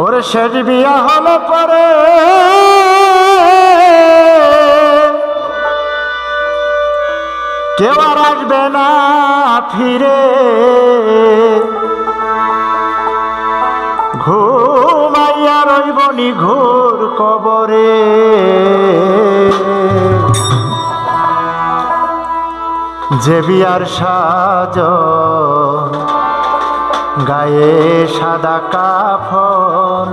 ওরে শেষ বিয়া হলে পরে কেউ আর আসবে না ফিরে, ঘুমাইয়া রইব নিঘুর কবরে। যে বিয়ার সাজন গায়ে সাদা কাফন,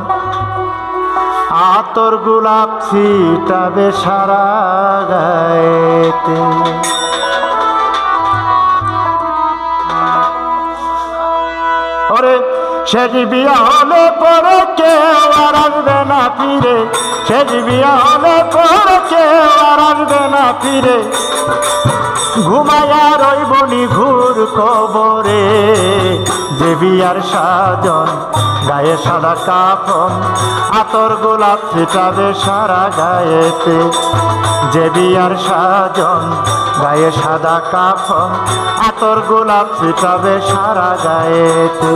আতর গোলাপ ছিটাবে সারা গায়েতে। ওরে শেষ বিয়া হলে পরে কেউ আর আসবে না ফিরে, শেষ বিয়া হলে পরে কেউ আর আসবে না ফিরে, ঘুমাইয়া রইব নিঘুর কবরে। যে বিয়ার সাজন গায়ে সাদা কাফন, আতর গোলাপ ছিটাবে সারা গায়েতে। যে বিয়ার সাজন গায়ে সাদা কাফন, আতর গোলাপ ছিটাবে সারা গায়েতে।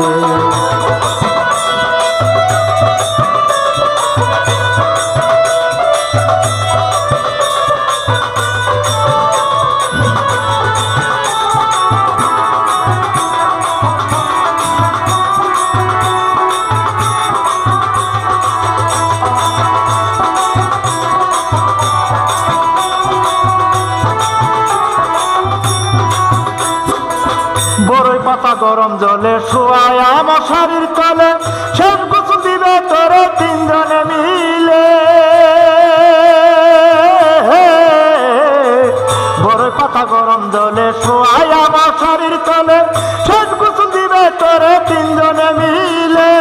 বড়ই পাতা গরম জলে শোয়ায়া মশারির তলে, শেষ গোসল দিবে তোরে তিনজনে মিলে। বড়ই পাতা গরম জলে শোয়ায়া মশারির তলে, শেষ গোসল দিবে তোরে তিনজনে মিলে।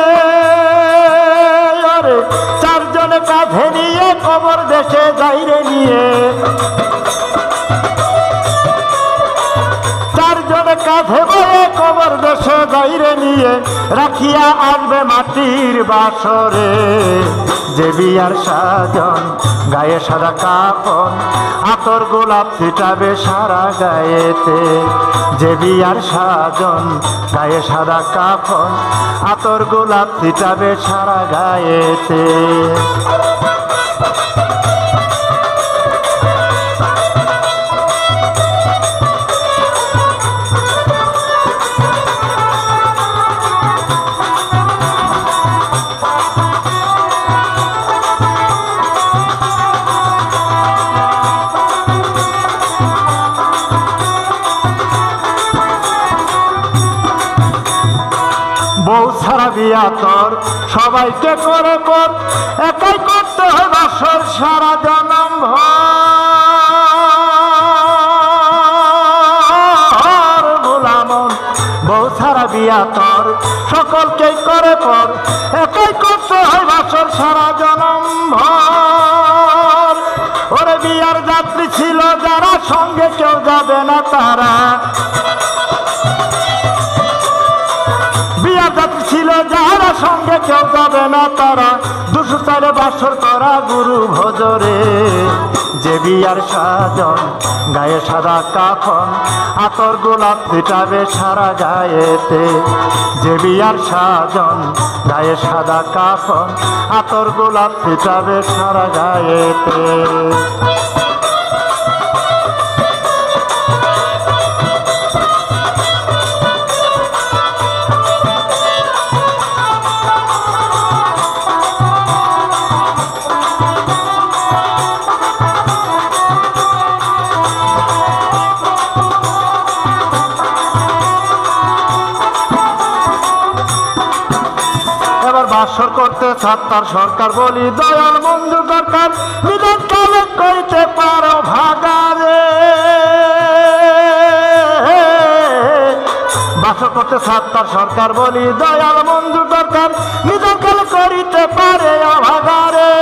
আরে চারজনে কাঁধে নিয়ে কবর দেশে যাইরে নিয়ে, কাঁধে বয়ে কবর দেশে যাইরে নিয়ে, রাখিয়া আসবে মাটির বাসরে। যে বিয়ার সাজন গায়ে সাদা কাফন, আতর গোলাপ ছিটাবে সারা গায়েতে। যে বিয়ার সাজন গায়ে সাদা কাফন, আতর গোলাপ ছিটাবে সারা গায়েতে। বউ ছাড়া বিয়া তোর সবাইকে করে পর, একাই করতে হয় বাসর সারা জনম ভর। গোলামন বউ ছাড়া বিয়া তোর সকলকেই করে পর, একাই করতে হয় বাসর সারা জনম ভর। ওরে বিয়ার যাত্রী ছিল যারা, সঙ্গে কেউ যাবে না তারা। ছিল যারা, সঙ্গে কেউ যাবে না তারা। দুশো চারে বাসর করা গুরু ভজরে। যে বিয়ার সাজন গায়ে সাদা কাফন, আতর গোলাপ ছিটাবে সারা গায়েতে। যে বিয়ার সাজন গায়ে সাদা কাফন, আতর গোলাপ ছিটাবে সারা গায়েতে। বাসর করতে ছাত্তার সরকার বলি, দয়াল বন্ধু দরকার নিদান কালে কইতে পারো ভাগারে। বাসর করতে ছাত্তার সরকার বলি, দয়াল বন্ধু দরকার নিদান কালে করিতে পারে ভাগারে।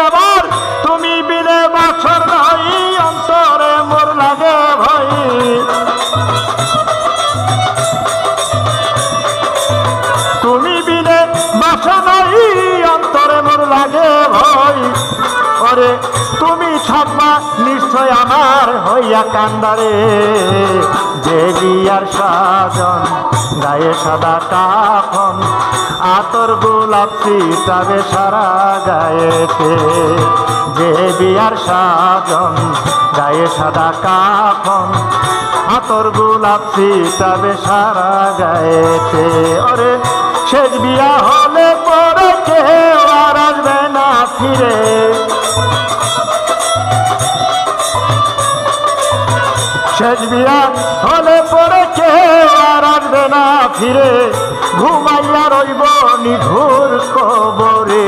আবার তুমি বিলে বাসর নই, অন্তরে মোর লাগে ভয়। তুমি বিনে বাসা নাই, অন্তরে মোর লাগে ভয়। ওরে তুমি থাকবা নিশ্চয় আমার হইয়া কান্দারে। যে বিয়ার সাজন গায়ে সাদা কাফন, আতর গোলাপ ছিটাবে সারা গায়েতে। যে বিয়ার সাজন গায়ে সাদা কাফন, আতর গোলাপ ছিটাবে সারা গায়েতে। ওরে শেষ বিয়া হলে পরে কেউ আর আসবে না ফিরে, শেষ বিয়া হলে পরে কেউ আর আসবে না ফিরে, ঘুমাইয়া রইব নিঘুর কবরে।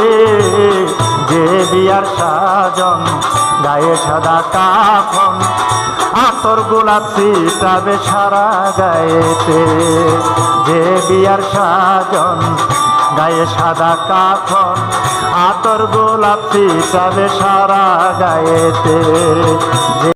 যে বিয়ার সাজন গায়ে সাদা কাফন, আতর গোলাপ ছিটাবে সারা গায়েতে। যে বিয়ার সাজন গায়ে সাদা কাফন, আতর গোলাপ ছিটাবে সারা গায়েতে।